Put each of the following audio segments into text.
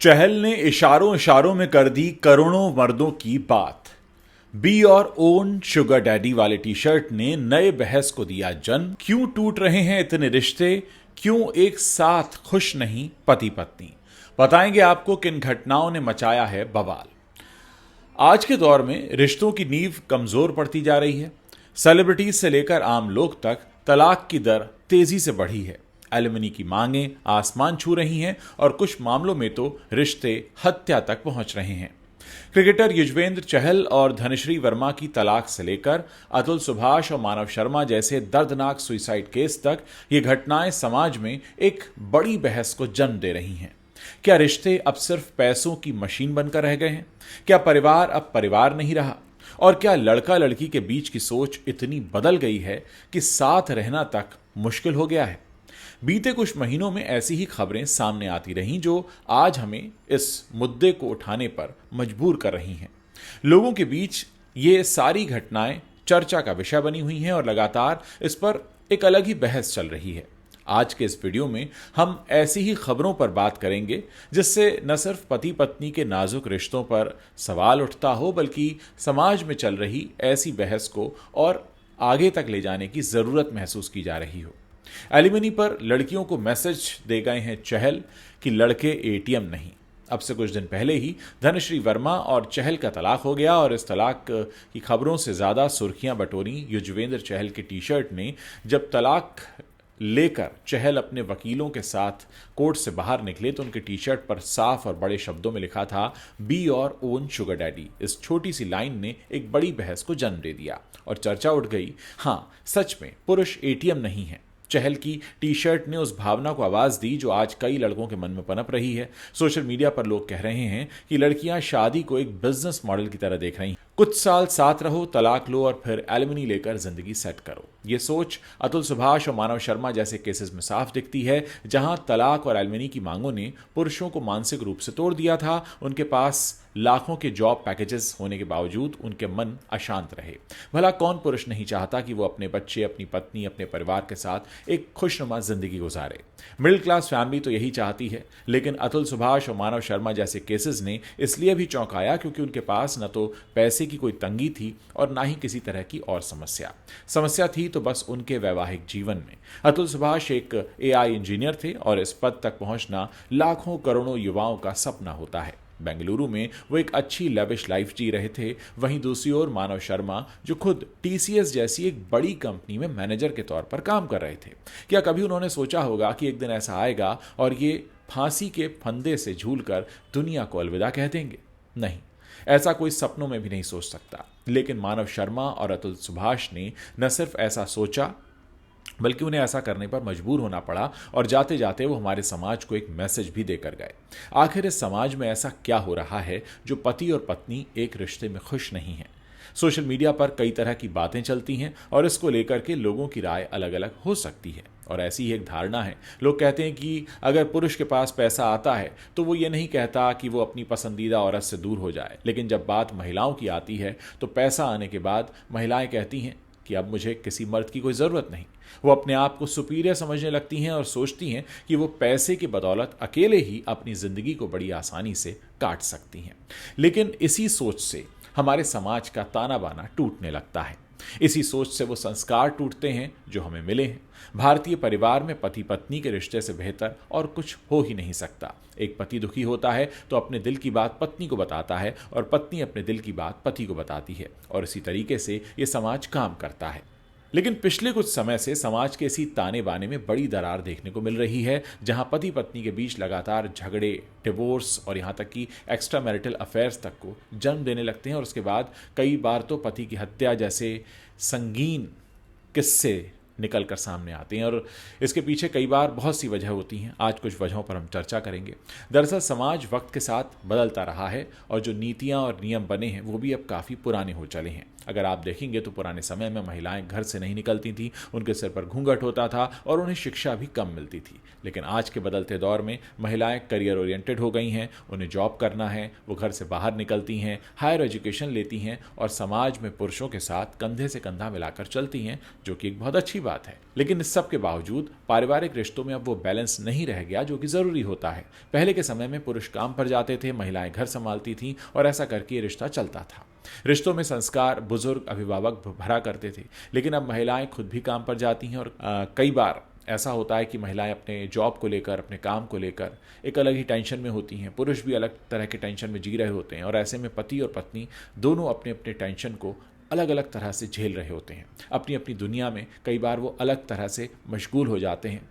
चहल ने इशारों इशारों में कर दी करोड़ों मर्दों की बात। बी और ओन शुगर डैडी वाले टी शर्ट ने नए बहस को दिया जन्म। क्यों टूट रहे हैं इतने रिश्ते, क्यों एक साथ खुश नहीं पति पत्नी। बताएंगे आपको किन घटनाओं ने मचाया है बवाल। आज के दौर में रिश्तों की नींव कमजोर पड़ती जा रही है। सेलिब्रिटीज से लेकर आम लोग तक तलाक की दर तेजी से बढ़ी है। एलिमनी की मांगें आसमान छू रही हैं और कुछ मामलों में तो रिश्ते हत्या तक पहुंच रहे हैं। क्रिकेटर युजवेंद्र चहल और धनश्री वर्मा की तलाक से लेकर अतुल सुभाष और मानव शर्मा जैसे दर्दनाक सुइसाइड केस तक ये घटनाएं समाज में एक बड़ी बहस को जन्म दे रही हैं। क्या रिश्ते अब सिर्फ पैसों की मशीन बनकर रह गए हैं? क्या परिवार अब परिवार नहीं रहा? और क्या लड़का लड़की के बीच की सोच इतनी बदल गई है कि साथ रहना तक मुश्किल हो गया है? बीते कुछ महीनों में ऐसी ही खबरें सामने आती रहीं जो आज हमें इस मुद्दे को उठाने पर मजबूर कर रही हैं। लोगों के बीच ये सारी घटनाएं चर्चा का विषय बनी हुई हैं और लगातार इस पर एक अलग ही बहस चल रही है। आज के इस वीडियो में हम ऐसी ही खबरों पर बात करेंगे जिससे न सिर्फ पति पत्नी के नाजुक रिश्तों पर सवाल उठता हो, बल्कि समाज में चल रही ऐसी बहस को और आगे तक ले जाने की जरूरत महसूस की जा रही हो। एलिमनी पर लड़कियों को मैसेज दे गए हैं चहल कि लड़के एटीएम नहीं। अब से कुछ दिन पहले ही धनश्री वर्मा और चहल का तलाक हो गया और इस तलाक की खबरों से ज्यादा सुर्खियां बटोरी युजवेंद्र चहल के टी शर्ट ने, जब तलाक लेकर चहल अपने वकीलों के साथ कोर्ट से बाहर निकले तो उनके टी शर्ट पर साफ और बड़े शब्दों में लिखा था बी और ओन शुगर डैडी। इस छोटी सी लाइन ने एक बड़ी बहस को जन्म दे दिया और चर्चा उठ गई। हां, सच में पुरुष एटीएम नहीं है। चहल की टी शर्ट ने उस भावना को आवाज दी जो आज कई लड़कों के मन में पनप रही है। सोशल मीडिया पर लोग कह रहे हैं कि लड़कियां शादी को एक बिजनेस मॉडल की तरह देख रही हैं। कुछ साल साथ रहो, तलाक लो और फिर एलिमनी लेकर जिंदगी सेट करो। ये सोच अतुल सुभाष और मानव शर्मा जैसे केसेस में साफ दिखती है, जहां तलाक और एलिमनी की मांगों ने पुरुषों को मानसिक रूप से तोड़ दिया था। उनके पास लाखों के जॉब पैकेजेस होने के बावजूद उनके मन अशांत रहे। भला कौन पुरुष नहीं चाहता कि वो अपने बच्चे, अपनी पत्नी, अपने परिवार के साथ एक खुशनुमा जिंदगी गुजारे। मिडिल क्लास फैमिली तो यही चाहती है, लेकिन अतुल सुभाष और मानव शर्मा जैसे केसेस ने इसलिए भी चौंकाया क्योंकि उनके पास न तो पैसे की कोई तंगी थी और ना ही किसी तरह की और समस्या थी तो बस उनके वैवाहिक जीवन में। अतुल सुभाष एक एआई इंजीनियर थे और इस पद तक पहुंचना लाखों करोड़ों युवाओं का सपना होता है। बेंगलुरु में वो एक अच्छी लविश लाइफ जी रहे थे। वहीं दूसरी ओर मानव शर्मा जो खुद टीसीएस जैसी एक बड़ी कंपनी में मैनेजर के तौर पर काम कर रहे थे। क्या कभी उन्होंने सोचा होगा कि एक दिन ऐसा आएगा और ये फांसी के फंदे से झूलकर दुनिया को अलविदा कह देंगे? नहीं, ऐसा कोई सपनों में भी नहीं सोच सकता। लेकिन मानव शर्मा और अतुल सुभाष ने न सिर्फ ऐसा सोचा बल्कि उन्हें ऐसा करने पर मजबूर होना पड़ा और जाते जाते वो हमारे समाज को एक मैसेज भी देकर गए। आखिर इस समाज में ऐसा क्या हो रहा है जो पति और पत्नी एक रिश्ते में खुश नहीं है? सोशल मीडिया पर कई तरह की बातें चलती हैं और इसको लेकर के लोगों की राय अलग अलग हो सकती है। और ऐसी ही एक धारणा है, लोग कहते हैं कि अगर पुरुष के पास पैसा आता है तो वो ये नहीं कहता कि वो अपनी पसंदीदा औरत से दूर हो जाए, लेकिन जब बात महिलाओं की आती है तो पैसा आने के बाद महिलाएं कहती हैं कि अब मुझे किसी मर्द की कोई ज़रूरत नहीं। वो अपने आप को सुपीरियर समझने लगती हैं और सोचती हैं कि वो पैसे की बदौलत अकेले ही अपनी ज़िंदगी को बड़ी आसानी से काट सकती हैं। लेकिन इसी सोच से हमारे समाज का ताना बाना टूटने लगता है। इसी सोच से वो संस्कार टूटते हैं जो हमें मिले हैं। भारतीय परिवार में पति पत्नी के रिश्ते से बेहतर और कुछ हो ही नहीं सकता। एक पति दुखी होता है तो अपने दिल की बात पत्नी को बताता है और पत्नी अपने दिल की बात पति को बताती है और इसी तरीके से ये समाज काम करता है। लेकिन पिछले कुछ समय से समाज के इसी ताने बाने में बड़ी दरार देखने को मिल रही है, जहां पति पत्नी के बीच लगातार झगड़े, डिवोर्स और यहां तक कि एक्स्ट्रा मैरिटल अफेयर्स तक को जन्म देने लगते हैं और उसके बाद कई बार तो पति की हत्या जैसे संगीन किस्से निकल कर सामने आते हैं और इसके पीछे कई बार बहुत सी वजह होती हैं। आज कुछ वजहों पर हम चर्चा करेंगे। दरअसल समाज वक्त के साथ बदलता रहा है और जो नीतियां और नियम बने हैं वो भी अब काफ़ी पुराने हो चले हैं। अगर आप देखेंगे तो पुराने समय में महिलाएं घर से नहीं निकलती थीं, उनके सिर पर घूंघट होता था और उन्हें शिक्षा भी कम मिलती थी। लेकिन आज के बदलते दौर में महिलाएं करियर ओरिएंटेड हो गई हैं, उन्हें जॉब करना है, वो घर से बाहर निकलती हैं, हायर एजुकेशन लेती हैं और समाज में पुरुषों के साथ कंधे से कंधा मिलाकर चलती हैं, जो कि एक बहुत अच्छी बात है। लेकिन इस सब के बावजूद पारिवारिक रिश्तों में अब वो बैलेंस नहीं रह गया जो कि जरूरी होता है। पहले के समय में पुरुष काम पर जाते थे, महिलाएं घर संभालती थीं और ऐसा करके ये रिश्ता चलता था। रिश्तों में संस्कार बुजुर्ग अभिभावक भरा करते थे, लेकिन अब महिलाएं खुद भी काम पर जाती हैं और कई बार ऐसा होता है कि महिलाएं अपने जॉब को लेकर, अपने काम को लेकर एक अलग ही टेंशन में होती हैं, पुरुष भी अलग तरह के टेंशन में जी रहे होते हैं और ऐसे में पति और पत्नी दोनों अपने अपने टेंशन को अलग अलग तरह से झेल रहे होते हैं। अपनी अपनी दुनिया में कई बार वो अलग तरह से मशगूल हो जाते हैं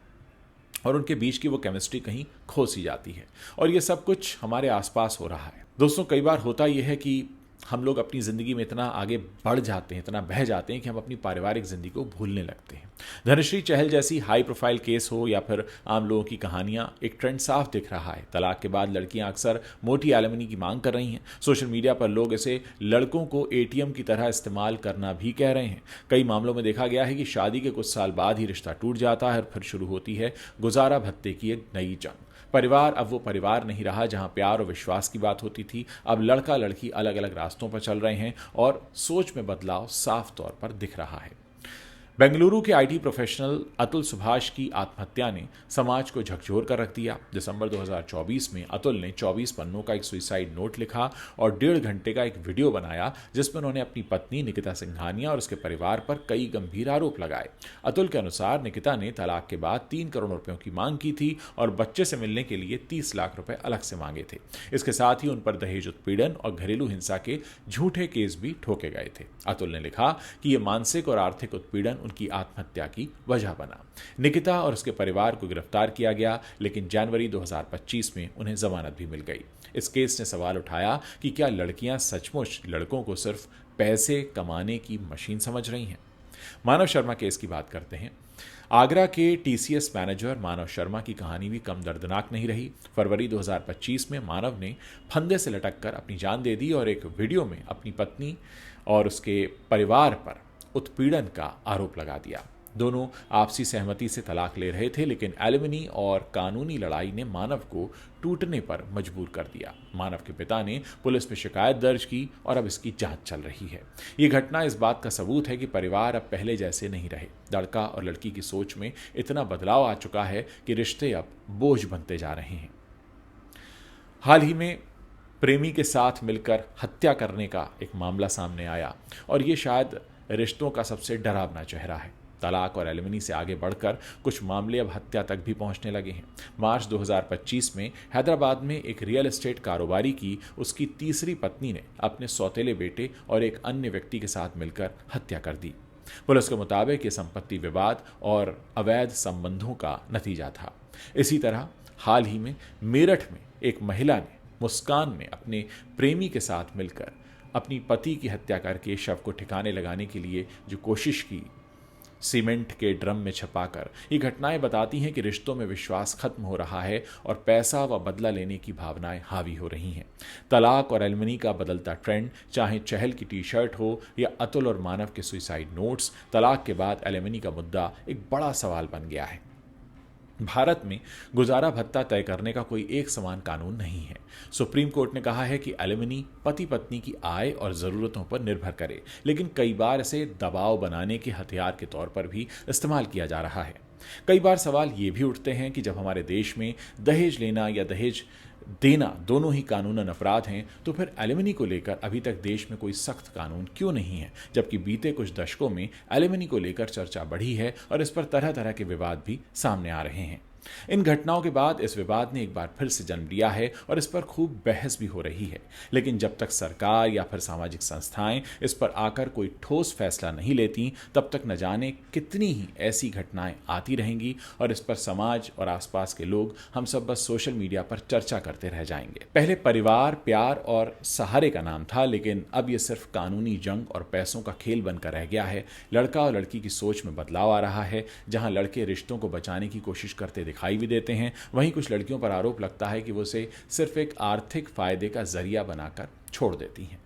और उनके बीच की वो केमिस्ट्री कहीं खो सी जाती है और ये सब कुछ हमारे आसपास हो रहा है। दोस्तों, कई बार होता यह है कि हम लोग अपनी ज़िंदगी में इतना आगे बढ़ जाते हैं, इतना बह जाते हैं कि हम अपनी पारिवारिक ज़िंदगी को भूलने लगते हैं। धनश्री चहल जैसी हाई प्रोफाइल केस हो या फिर आम लोगों की कहानियां, एक ट्रेंड साफ दिख रहा है। तलाक के बाद लड़कियां अक्सर मोटी एलिमनी की मांग कर रही हैं। सोशल मीडिया पर लोग इसे लड़कों को एटीएम की तरह इस्तेमाल करना भी कह रहे हैं। कई मामलों में देखा गया है कि शादी के कुछ साल बाद ही रिश्ता टूट जाता है और फिर शुरू होती है गुजारा भत्ते की एक नई जंग। परिवार अब वो परिवार नहीं रहा जहां प्यार और विश्वास की बात होती थी। अब लड़का लड़की अलग अलग रास्तों पर चल रहे हैं और सोच में बदलाव साफ तौर पर दिख रहा है। बेंगलुरु के आईटी प्रोफेशनल अतुल सुभाष की आत्महत्या ने समाज को झकझोर कर रख दिया। दिसंबर 2024 में अतुल ने 24 पन्नों का एक सुसाइड नोट लिखा और 1.5 घंटे का एक वीडियो बनाया जिसमें उन्होंने अपनी पत्नी निकिता सिंघानिया और उसके परिवार पर कई गंभीर आरोप लगाए। अतुल के अनुसार निकिता ने तलाक के बाद 3 करोड़ रुपयों की मांग की थी और बच्चे से मिलने के लिए 30 लाख रुपए अलग से मांगे थे। इसके साथ ही उन पर दहेज उत्पीड़न और घरेलू हिंसा के झूठे केस भी ठोके गए थे। अतुल ने लिखा कि यह मानसिक और आर्थिक उत्पीड़न उनकी आत्महत्या की वजह बना। निकिता और उसके परिवार को गिरफ्तार किया गया, लेकिन जनवरी 2025 में उन्हें जमानत भी मिल गई। इस केस ने सवाल उठाया कि क्या लड़कियां सचमुच लड़कों को सिर्फ पैसे कमाने की मशीन समझ रही हैं। मानव शर्मा केस की बात करते हैं। आगरा के टीसीएस मैनेजर मानव शर्मा की कहानी भी कम दर्दनाक नहीं रही। फरवरी 2025 में मानव ने फंदे से लटककर अपनी जान दे दी और एक वीडियो में अपनी पत्नी और उसके परिवार पर उत्पीड़न का आरोप लगा दिया। दोनों आपसी सहमति से तलाक ले रहे थे, लेकिन एलिमनी और कानूनी लड़ाई ने मानव को टूटने पर मजबूर कर दिया। मानव के पिता ने पुलिस में शिकायत दर्ज की और अब इसकी जांच चल रही है। ये घटना इस बात का सबूत है कि परिवार अब पहले जैसे नहीं रहे। लड़का और लड़की की सोच में इतना बदलाव आ चुका है कि रिश्ते अब बोझ बनते जा रहे हैं। हाल ही में प्रेमी के साथ मिलकर हत्या करने का एक मामला सामने आया और ये शायद रिश्तों का सबसे डरावना चेहरा है। तलाक और एलिमनी से आगे बढ़कर कुछ मामले अब हत्या तक भी पहुंचने लगे हैं। मार्च 2025 में हैदराबाद में एक रियल एस्टेट कारोबारी की उसकी तीसरी पत्नी ने अपने सौतेले बेटे और एक अन्य व्यक्ति के साथ मिलकर हत्या कर दी। पुलिस के मुताबिक ये संपत्ति विवाद और अवैध संबंधों का नतीजा था। इसी तरह हाल ही में मेरठ में एक महिला ने मुस्कान में अपने प्रेमी के साथ मिलकर अपनी पति की हत्या करके शव को ठिकाने लगाने के लिए जो कोशिश की, सीमेंट के ड्रम में छुपाकर, ये घटनाएं बताती हैं कि रिश्तों में विश्वास खत्म हो रहा है और पैसा व बदला लेने की भावनाएं हावी हो रही हैं। तलाक और एलिमनी का बदलता ट्रेंड, चाहे चहल की टी शर्ट हो या अतुल और मानव के सुसाइड नोट्स, तलाक के बाद एलिमनी का मुद्दा एक बड़ा सवाल बन गया है। भारत में गुजारा भत्ता तय करने का कोई एक समान कानून नहीं है। सुप्रीम कोर्ट ने कहा है कि एलिमनी पति पत्नी की आय और ज़रूरतों पर निर्भर करे, लेकिन कई बार इसे दबाव बनाने के हथियार के तौर पर भी इस्तेमाल किया जा रहा है। कई बार सवाल ये भी उठते हैं कि जब हमारे देश में दहेज लेना या दहेज देना दोनों ही कानूनन अपराध हैं, तो फिर एलिमनी को लेकर अभी तक देश में कोई सख्त कानून क्यों नहीं है, जबकि बीते कुछ दशकों में एलिमनी को लेकर चर्चा बढ़ी है और इस पर तरह तरह के विवाद भी सामने आ रहे हैं। इन घटनाओं के बाद इस विवाद ने एक बार फिर से जन्म लिया है और इस पर खूब बहस भी हो रही है, लेकिन जब तक सरकार या फिर सामाजिक संस्थाएं इस पर आकर कोई ठोस फैसला नहीं लेती, तब तक न जाने कितनी ही ऐसी घटनाएं आती रहेंगी और इस पर समाज और आसपास के लोग हम सब बस सोशल मीडिया पर चर्चा करते रह जाएंगे। पहले परिवार प्यार और सहारे का नाम था, लेकिन अब यह सिर्फ कानूनी जंग और पैसों का खेल बनकर रह गया है। लड़का और लड़की की सोच में बदलाव आ रहा है। जहां लड़के रिश्तों को बचाने की कोशिश करते दिखाई भी देते हैं, वहीं कुछ लड़कियों पर आरोप लगता है कि वो उसे सिर्फ एक आर्थिक फायदे का जरिया बनाकर छोड़ देती हैं।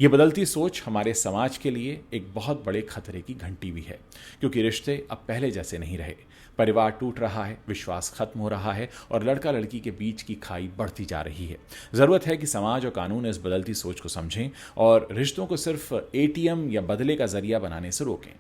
ये बदलती सोच हमारे समाज के लिए एक बहुत बड़े खतरे की घंटी भी है, क्योंकि रिश्ते अब पहले जैसे नहीं रहे। परिवार टूट रहा है, विश्वास खत्म हो रहा है और लड़का लड़की के बीच की खाई बढ़ती जा रही है। ज़रूरत है कि समाज और कानून इस बदलती सोच को समझें और रिश्तों को सिर्फ एटीएम या बदले का जरिया बनाने से रोकें।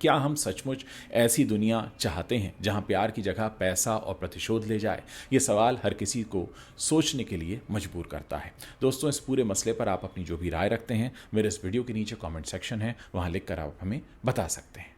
क्या हम सचमुच ऐसी दुनिया चाहते हैं जहां प्यार की जगह पैसा और प्रतिशोध ले जाए? ये सवाल हर किसी को सोचने के लिए मजबूर करता है। दोस्तों, इस पूरे मसले पर आप अपनी जो भी राय रखते हैं, मेरे इस वीडियो के नीचे कमेंट सेक्शन है, वहां लिखकर आप हमें बता सकते हैं।